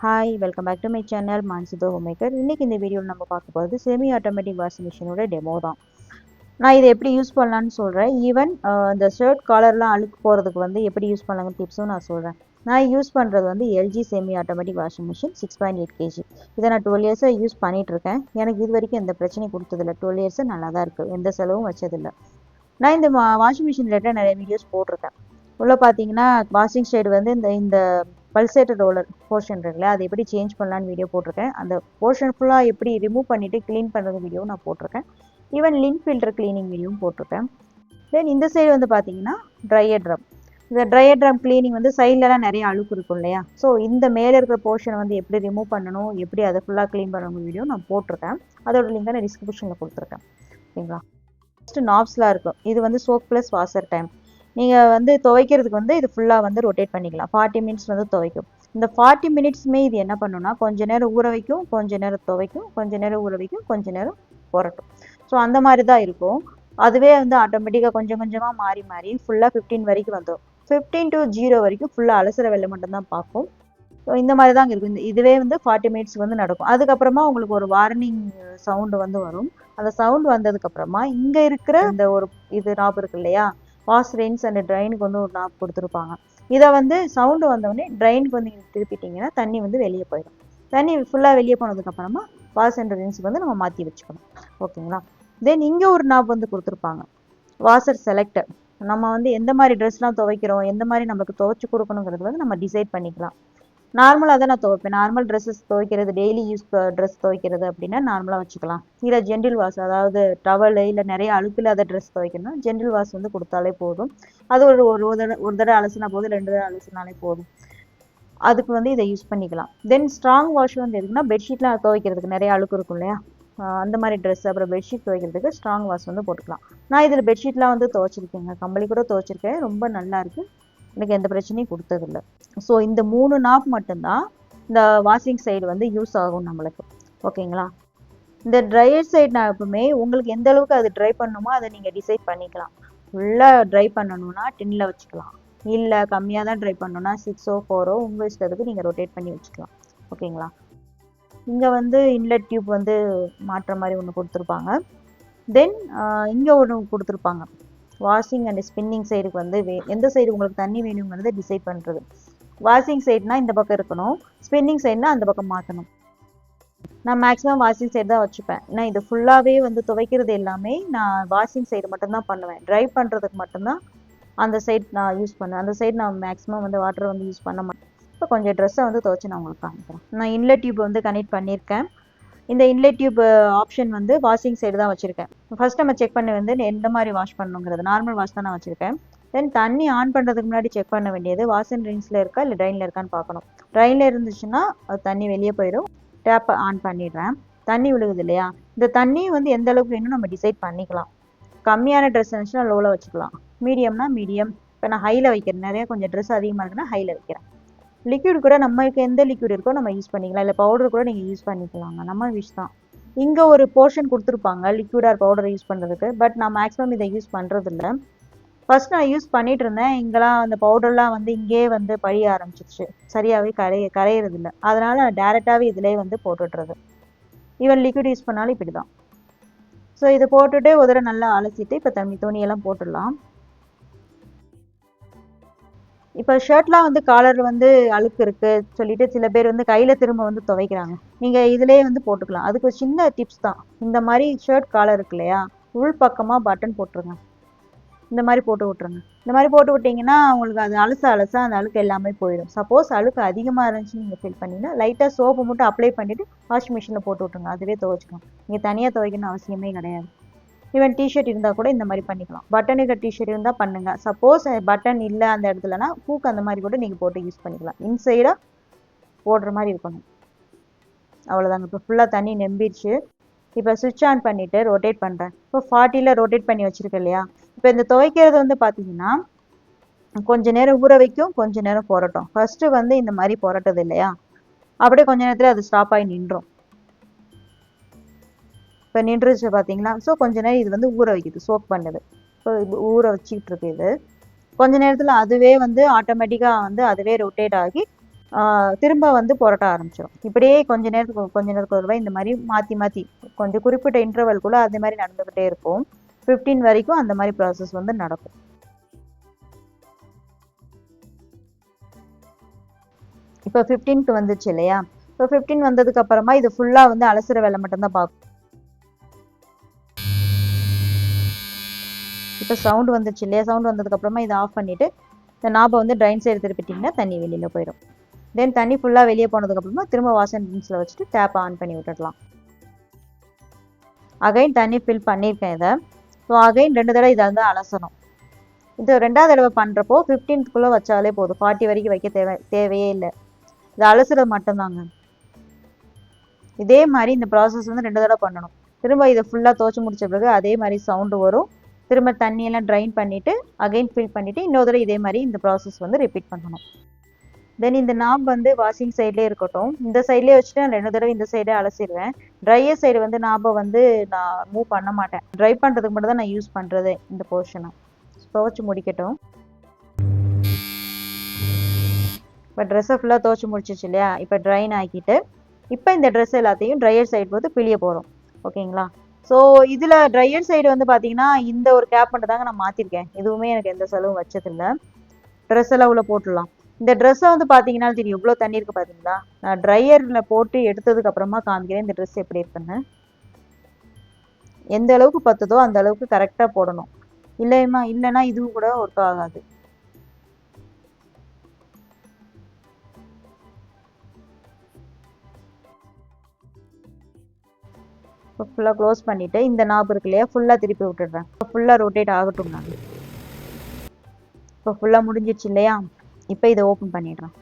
Hi welcome back to my channel மான்சிதோ homemaker. இன்றைக்கி இந்த வீடியோவில் நம்ம பார்க்க போகிறது செமி ஆட்டோமேட்டிக் வாஷிங் மிஷினோட டெமோ தான். நான் இதை எப்படி யூஸ் பண்ணலான்னு சொல்கிறேன். ஈவன் இந்த ஷர்ட் காலர்லாம் அழுக்கு போகிறதுக்கு வந்து எப்படி யூஸ் பண்ணலாங்க டிப்ஸும் நான் சொல்கிறேன். நான் யூஸ் பண்ணுறது வந்து LG semi automatic washing machine 6.8 kg. இதை நான் 12 இயர்ஸாக யூஸ் பண்ணிகிட்ருக்கேன். எனக்கு இது வரைக்கும் எந்த பிரச்சனையும் கொடுத்ததில்ல. 12 இயர்ஸாக நல்லா தான் இருக்குது, எந்த செலவும் வச்சதில்லை. நான் இந்த வாஷிங் மிஷின் ரிலேட்டட் நிறைய வீடியோஸ் போட்டிருக்கேன். உள்ளே பார்த்தீங்கன்னா வாஷிங் சைடு வந்து இந்த இந்த பல்சேட்டர் ரோலர் போர்ஷன் இருக்குல்ல, அதை எப்படி சேஞ்ச் பண்ணலான்னு வீடியோ போட்டிருக்கேன். அந்த போர்ஷன் ஃபுல்லாக எப்படி ரிமூவ் பண்ணிவிட்டு க்ளீன் பண்ணுறது வீடியோ நான் போட்டிருக்கேன். ஈவன் லின் ஃபில்டர் க்ளீனிங் வீடியோவும் போட்டிருக்கேன். தென் இந்த சைடு வந்து பார்த்தீங்கன்னா ட்ரையர் ட்ரம். இந்த ட்ரையர் ட்ரம் க்ளீனிங் வந்து சைட்லலாம் நிறைய அழுக்கு இருக்கும் இல்லையா, ஸோ இந்த மேலே இருக்கிற போர்ஷனை வந்து எப்படி ரிமூவ் பண்ணணும், எப்படி அதை ஃபுல்லாக க்ளீன் பண்ணணும் வீடியோ நான் போட்டிருக்கேன். அதோட லிங்கை நான் டிஸ்கிரிப்ஷனில் கொடுத்துருக்கேன். ஓகேங்களா. ஃபஸ்ட்டு நாப்ஸ்லாம் இருக்கும். இது வந்து சோப் ப்ளஸ் வாஷர் டைம். நீங்கள் வந்து துவைக்கிறதுக்கு வந்து இது ஃபுல்லாக வந்து ரொட்டேட் பண்ணிக்கலாம். 40 மினிட்ஸ் வந்து துவைக்கும். இந்த 40 மினிட்ஸுமே இது என்ன பண்ணுன்னா, கொஞ்ச நேரம் ஊற வைக்கும், கொஞ்ச நேரம் துவைக்கும், கொஞ்ச நேரம் ஊற வைக்கும், கொஞ்ச நேரம் புரட்டும். ஸோ அந்த மாதிரி தான் இருக்கும். அதுவே வந்து ஆட்டோமேட்டிக்காக கொஞ்சம் கொஞ்சமாக மாறி மாறி ஃபுல்லாக 15 வரைக்கும் வந்துடும். 15 to 0 வரைக்கும் ஃபுல்லாக அலசுற வேலை மட்டும்தான் பார்க்கும். ஸோ இந்த மாதிரி தான் இருக்கும். இதுவே வந்து 40 மினிட்ஸ் வந்து நடக்கும். அதுக்கப்புறமா உங்களுக்கு ஒரு வார்னிங் சவுண்டு வந்து வரும். அந்த சவுண்ட் வந்ததுக்கப்புறமா இங்கே இருக்கிற இந்த ஒரு இது நாப் இருக்கு இல்லையா, வாஷ் ரெயின்ஸ் அண்ட் ட்ரைனுக்கு வந்து ஒரு நாப் கொடுத்துருப்பாங்க. இதை வந்து சவுண்டு வந்தோடனே ட்ரைனுக்கு வந்து நீங்கள் திருப்பிட்டிங்கன்னா தண்ணி வந்து வெளியே போயிடும். தண்ணி ஃபுல்லாக வெளியே போனதுக்கப்புறமா வாஷ் அண்ட் ரெயின்ஸுக்கு வந்து நம்ம மாற்றி வச்சுக்கணும். ஓகேங்களா. தென் இங்கே ஒரு நாப் வந்து கொடுத்துருப்பாங்க, வாஷர் செலக்டர். நம்ம வந்து எந்த மாதிரி ட்ரெஸ்லாம் துவைக்கிறோம், எந்த மாதிரி நமக்கு துவைச்சி கொடுக்கணுங்கிறது வந்து நம்ம டிசைட் பண்ணிக்கலாம். நார்மலாக தான் நான் துவைப்பேன். நார்மல் ட்ரெஸ்ஸஸ் துவைக்கிறது, டெய்லி யூஸ் ட்ரெஸ் துவைக்கிறது அப்படின்னா நார்மலாக வச்சுக்கலாம். இல்லை ஜென்டில் வாஷ், அதாவது டவல் இல்லை நிறைய அழுக்கில்லாத ட்ரெஸ் துவைக்கணும்னா ஜென்டில் வாஷ் வந்து கொடுத்தாலே போதும். அது ஒரு தடவை அலசினா போதும், 2 தடவை அலசினாலே போதும். அதுக்கு வந்து இதை யூஸ் பண்ணிக்கலாம். தென் ஸ்ட்ராங் வாஷ் வந்து எதுக்குன்னா, பெட்ஷீட்லாம் துவைக்கிறதுக்கு நிறைய அழுக்கு இருக்கும் இல்லையா, அந்த மாதிரி ட்ரெஸ் அப்புறம் பெட்ஷீட் துவைக்கிறதுக்கு ஸ்ட்ராங் வாஷ் வந்து போட்டுக்கலாம். நான் இதில் பெட்ஷீட்லாம் வந்து துவைச்சிருக்கேங்க, கம்பளி கூட துவைச்சிருக்கேன். ரொம்ப நல்லா இருக்குது, எனக்கு எந்த பிரச்சனையும் கொடுத்ததில்லை. ஸோ இந்த 3 நாப் மட்டும்தான் இந்த வாஷிங் சைடு வந்து யூஸ் ஆகும் நம்மளுக்கு. ஓகேங்களா. இந்த ட்ரையர் சைடு நான் எப்பவுமே உங்களுக்கு எந்த அளவுக்கு அது ட்ரை பண்ணணுமோ அதை நீங்கள் டிசைட் பண்ணிக்கலாம். ஃபுல்லாக ட்ரை பண்ணணும்னா 10ல் வச்சுக்கலாம், இல்லை கம்மியாக தான் ட்ரை பண்ணணும்னா 6ஓ 4ஓ உங்கள் இஷ்டத்துக்கு நீங்கள் ரொட்டேட் பண்ணி வச்சுக்கலாம். ஓகேங்களா. இங்கே வந்து இன்லெட் டியூப் வந்து மாட்டுற மாதிரி ஒன்று கொடுத்துருப்பாங்க. தென் இங்கே ஒன்று கொடுத்துருப்பாங்க, வாஷிங் அண்ட் ஸ்பின்னிங் சைடுக்கு வந்து எந்த சைடு உங்களுக்கு தண்ணி வேணுங்கிறத டிசைட் பண்ணுறது. வாஷிங் சைடுனா இந்த பக்கம் இருக்கணும், ஸ்பின்னிங் சைடுனா அந்த பக்கம் மாற்றணும். நான் மேக்ஸிமம் வாஷிங் சைடு தான் வச்சுப்பேன். ஏன்னா இது ஃபுல்லாகவே வந்து துவைக்கிறது எல்லாமே நான் வாஷிங் சைடு மட்டும்தான் பண்ணுவேன். ட்ரை பண்ணுறதுக்கு மட்டும்தான் அந்த சைட் நான் யூஸ் பண்ணுவேன். அந்த சைடு நான் மேக்ஸிமம் வந்து வாட்டர் வந்து யூஸ் பண்ண மாட்டேன். இப்போ கொஞ்சம் ட்ரெஸ்ஸை வந்து துவைச்சி நான் உங்களுக்கு காமிக்கிறேன். நான் இன்லெட் டியூப் வந்து கனெக்ட் பண்ணியிருக்கேன். இந்த இன்லெட் டியூப் ஆப்ஷன் வந்து வாஷிங் சைடு தான் வச்சுருக்கேன். ஃபர்ஸ்ட் நம்ம செக் பண்ண வந்து எந்த மாதிரி வாஷ் பண்ணணுங்கிறது, நார்மல் வாஷ் தான் நான் வச்சுருக்கேன். தென் தண்ணி ஆன் பண்ணுறதுக்கு முன்னாடி செக் பண்ண வேண்டியது வாஷ் அண்ட் ரின்ஸில் இருக்கா இல்லை ட்ரைனில் இருக்கான்னு பார்க்கணும். ட்ரைனில் இருந்துச்சுன்னா அது தண்ணி வெளியே போயிடும். டேப்பை ஆன் பண்ணிடுறேன். தண்ணி விழுகுது இல்லையா, இந்த தண்ணி வந்து எந்த அளவுக்கு வேணும் நம்ம டிசைட் பண்ணிக்கலாம். கம்மியான ட்ரெஸ் இருந்துச்சுன்னா லோவில் வச்சுக்கலாம், மீடியம்னா மீடியம். இப்போ நான் ஹையில் வைக்கிறேன், நிறைய கொஞ்சம் ட்ரெஸ் அதிகமாக இருக்குன்னா ஹையில் வைக்கிறேன். லிக்விட் கூட நம்மளுக்கு எந்த லிக்விட் இருக்கோ நம்ம யூஸ் பண்ணிக்கலாம், இல்லை பவுடர் கூட நீங்கள் யூஸ் பண்ணிக்கலாங்க, நம்ம விஷ் தான். இங்கே ஒரு போர்ஷன் கொடுத்துருப்பாங்க லிக்விட் ஆர் பவுடர் யூஸ் பண்ணுறதுக்கு. பட் நான் மேக்ஸிமம் இதை யூஸ் பண்ணுறதில்ல. ஃபர்ஸ்ட் நான் யூஸ் பண்ணிட்டு இருந்தேன். இங்கெல்லாம் அந்த பவுடர்லாம் வந்து இங்கே வந்து பழிய ஆரம்பிச்சிருச்சு, சரியாகவே கரையிறதில்ல. அதனால் நான் டேரெக்டாகவே இதிலே வந்து போட்டுடுறது. ஈவன் லிக்விட் யூஸ் பண்ணாலும் இப்படி தான். ஸோ இதை போட்டுட்டு ஒரு தடவை நல்லா அலசிட்டு இப்போ துணியெல்லாம் போட்டுடலாம். இப்போ ஷர்ட்லாம் வந்து காலர் வந்து அழுக்கு இருக்குது சொல்லிட்டு சில பேர் வந்து கையில் திரும்ப வந்து துவைக்கிறாங்க. நீங்கள் இதிலே வந்து போட்டுக்கலாம். அதுக்கு ஒரு சின்ன டிப்ஸ் தான். இந்த மாதிரி ஷர்ட் காலர் இருக்கு இல்லையா, உள் பக்கமாக பட்டன் போட்டுருங்க. இந்த மாதிரி போட்டு விட்ருங்க. இந்த மாதிரி போட்டு விட்டிங்கன்னா உங்களுக்கு அது அலச அந்த அழுக்கு எல்லாமே போயிடும். சப்போஸ் அழுக்கு அதிகமாக இருந்துச்சுன்னு நீங்கள் ஃபீல் பண்ணிங்கன்னா லைட்டாக சோப்பு மட்டும் அப்ளை பண்ணிவிட்டு வாஷிங் மிஷினில் போட்டு விட்ருங்க, அதுவே துவைச்சிக்கணும். நீங்கள் தனியாக துவைக்கணும்னு அவசியமே கிடையாது. ஈவன் டிஷர்ட் இருந்தால் கூட இந்த மாதிரி பண்ணிக்கலாம். பட்டன் இருக்கிற டிஷர்ட் இருந்தால் பண்ணுங்கள். சப்போஸ் பட்டன் இல்லை அந்த இடத்துலனா பூக்கு அந்த மாதிரி கூட நீங்கள் போட்டு யூஸ் பண்ணிக்கலாம். இன்சைடாக போடுற மாதிரி இருக்கணும். அவ்வளோதாங்க. இப்போ ஃபுல்லாக தண்ணி நம்பிடுச்சு. இப்போ சுவிட்ச் ஆன் பண்ணிவிட்டு ரொட்டேட் பண்ணுறேன். இப்போ 40ல் ரொட்டேட் பண்ணி வச்சுருக்கேன் இல்லையா. இப்போ இந்த துவைக்கிறது வந்து பார்த்தீங்கன்னா கொஞ்சம் நேரம் ஊற வைக்கும், கொஞ்சம் நேரம் புரட்டும். ஃபர்ஸ்ட்டு வந்து இந்த மாதிரி புரட்டது இல்லையா, அப்படியே கொஞ்ச நேரத்தில் அது ஸ்டாப் ஆகி நின்றும். இப்போ நின்றுச்சு பார்த்தீங்களா. ஸோ கொஞ்ச நேரம் இது வந்து ஊற வைக்குது, சோக் பண்ணுது. ஸோ இது ஊற வச்சுக்கிட்டு இருக்கு. இது கொஞ்ச நேரத்தில் அதுவே வந்து ஆட்டோமேட்டிக்காக வந்து அதுவே ரொட்டேட் ஆகி திரும்ப வந்து புரட்ட ஆரம்பிச்சிடும். இப்படியே கொஞ்ச நேரத்துக்கு ஒரு ரூபாய் இந்த மாதிரி மாற்றி மாற்றி கொஞ்சம் குறிப்பிட்ட இன்டர்வல்குள்ளே அதே மாதிரி நடந்துக்கிட்டே இருக்கும். 15 வரைக்கும் அந்த மாதிரி ப்ராசஸ் வந்து நடக்கும். இப்போ 15க்கு வந்துச்சு இல்லையா? இப்போ 15 வந்ததுக்கு அப்புறமா இது ஃபுல்லாக வந்து அலசுற வேலை மட்டும்தான் பார்க்கும். இப்போ சவுண்ட் வந்துச்சு இல்லையா? சவுண்ட் வந்ததுக்கு அப்புறமா இதை ஆஃப் பண்ணிவிட்டு இந்த நாபை வந்து ட்ரைன் சைடு திருப்பிட்டிங்கன்னா தண்ணி வெளியில் போயிடும். தென் தண்ணி ஃபுல்லாக வெளியே போனதுக்கப்புறமா திரும்ப வாஷிங் மிஷினில் வச்சுட்டு டேப்பை ஆன் பண்ணி விட்டுடலாம். அகைன் தண்ணி ஃபில் பண்ணியிருக்கேன் இதை. ஸோ அகைன் 2 தடவை இதை வந்து அலசணும். இது 2வது தடவை பண்ணுறப்போ 15க்குள்ளே வச்சாலே போதும். 40 வரைக்கும் வைக்க தேவையே இல்லை. இது அலசுறது மட்டும்தாங்க. இதே மாதிரி இந்த ப்ராசஸ் வந்து 2 தடவை பண்ணணும். திரும்ப இதை ஃபுல்லாக துவச்சி முடிச்ச பிறகு அதே மாதிரி சவுண்டு வரும். திரும்ப தண்ணியெல்லாம் ட்ரைன் பண்ணிவிட்டு அகைன் ஃபில் பண்ணிவிட்டு இன்னொரு தடவை இதே மாதிரி இந்த ப்ராசஸ் வந்து ரிப்பீட் பண்ணணும். தென் இந்த நாப் வந்து வாஷிங் சைட்லேயே இருக்கட்டும். இந்த சைட்லேயே வச்சுட்டு நான் 2 தடவை இந்த சைடே அலசிடுவேன். ட்ரையர் சைடு வந்து நாபை வந்து நான் மூவ் பண்ண மாட்டேன். ட்ரை பண்ணுறதுக்கு மட்டும் தான் நான் யூஸ் பண்ணுறது இந்த போர்ஷனை. துவச்சி முடிக்கட்டும். இப்போ ட்ரெஸ்ஸை ஃபுல்லாக துவச்சி முடிச்சிச்சு இல்லையா? இப்போ ட்ரைன் ஆக்கிட்டு இப்போ இந்த ட்ரெஸ் எல்லாத்தையும் ட்ரையர் சைடு போது பிழிய போகிறோம். ஓகேங்களா? ஸோ இதில் ட்ரையர் சைடு வந்து பார்த்தீங்கன்னா இந்த ஒரு கேப் மட்டும் தாங்க நான் மாற்றிருக்கேன். எதுவுமே எனக்கு எந்த செலவும் வச்சதில்லை. ட்ரெஸ் எல்லாம் உள்ள போட்டுடலாம். இந்த ட்ரெஸ்ஸை வந்து பார்த்தீங்கன்னா தெரியும் இவ்வளோ தண்ணி இருக்குது பார்த்தீங்களா? நான் ட்ரையரில் போட்டு எடுத்ததுக்கு அப்புறமா காமிக்கிறேன் இந்த ட்ரெஸ் எப்படி இருக்குன்னு. எந்த அளவுக்கு பத்துதோ அந்த அளவுக்கு கரெக்டாக போடணும். இல்லைன்னா இதுவும் கூட ஒர்க் ஆகாது. இப்போ ஃபுல்லாக க்ளோஸ் பண்ணிவிட்டு இந்த நாப் இருக்கு இல்லையா? ஃபுல்லாக திருப்பி விட்டுடுறேன். இப்போ ஃபுல்லாக ரொட்டேட் ஆகட்டும். நான் இப்போ ஃபுல்லாக முடிஞ்சிடுச்சு இல்லையா? இப்போ இதை ஓப்பன் பண்ணிடுறேன்.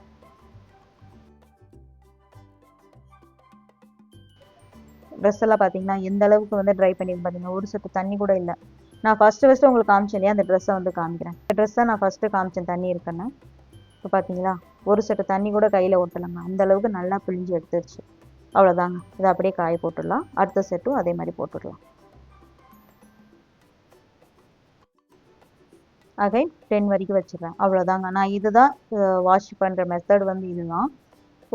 ட்ரெஸ் எல்லாம் பார்த்தீங்கன்னா எந்த அளவுக்கு வந்து ட்ரை பண்ணிருக்கு பார்த்தீங்கன்னா ஒரு சொட்டு தண்ணி கூட இல்லை. நான் ஃபஸ்ட்டு உங்களுக்கு காமிச்சேன் இல்லையா? அந்த ட்ரெஸ்ஸை வந்து காமிக்கிறேன். இந்த ட்ரெஸ்ஸை நான் ஃபஸ்ட்டு காமிச்சேன் தண்ணி இருக்குன்னு. இப்போ பார்த்தீங்களா ஒரு சொட்டு தண்ணி கூட கையில் ஒட்டலைங்க. அந்த அளவுக்கு நல்லா பிழிஞ்சு எடுத்துருச்சு. அவ்வளோதாங்க. இதை அப்படியே காய போட்டுடலாம். அடுத்த செட்டும் அதே மாதிரி போட்டுடலாம். அகைன் 10 வரைக்கும் வச்சிடுறேன். அவ்வளோதாங்க. நான் இதுதான் வாஷ் பண்ணுற மெத்தட் வந்து இதுதான்.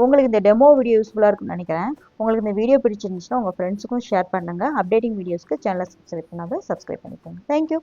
உங்களுக்கு இந்த டெமோ வீடியோ யூஸ்ஃபுல்லாக இருக்கும்னு நினைக்கிறேன். உங்களுக்கு இந்த வீடியோ பிடிச்சிருந்துச்சுன்னா உங்கள் ஃப்ரெண்ட்ஸுக்கும் ஷேர் பண்ணுங்கள். அப்டேட்டிங் வீடியோஸ்க்கு சேனலை சப்ஸ்கிரைப் பண்ணாத சப்ஸ்கிரைப் பண்ணிக்கோங்க. தேங்க்யூ.